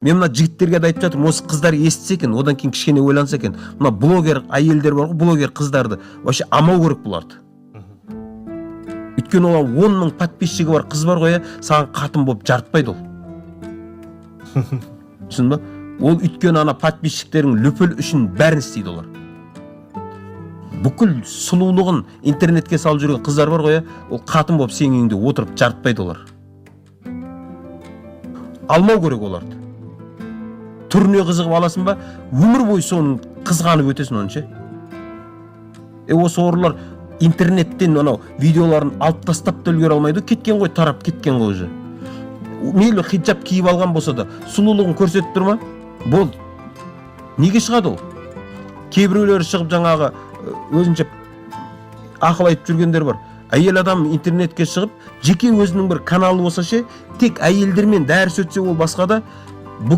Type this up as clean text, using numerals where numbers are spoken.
Мен мына жігіттерге де айтып жатырмын, осы қыздар естісе екен, одан кейін кішкене ойланса екен. Мына блогер әйелдер бар ғой, блогер қыздарды вообще амау керек бұларды. Өйткені оған 10 мың подписчигі бар қыз бар ғой, саған қатын болып жарытпайды ол. Түсін ба? Ол өйткені ана подписчиктердің лүпіл үшін бәрін істейді олар. Бүкіл сұлулығын интернетке салып жүрген қыздар бар ғой, ол қатын болып сенің үйіңде отырып жарытпайды олар. Алмау керек оларды. Түріне қызығып аласың ба, өмір бойы соның қызғанып өтесің оның ше. Осы орлар интернеттен анау видеоларын алып тастап та үлгере алмайды, кеткен ғой, тарап кеткен ғой уже. Мейлі хиджаб киіп алған болса да, сұлулығын көрсетіп тұр ма? Бол. Неге шығады ол? Кейбіреулері шығып жаңағы өзінше ақыл айтып жүргендер бар. Әйел адам интернетке шығып, жеке өзінің бір каналы болса ше, тек әйелдермен дәріс өтсе ол басқада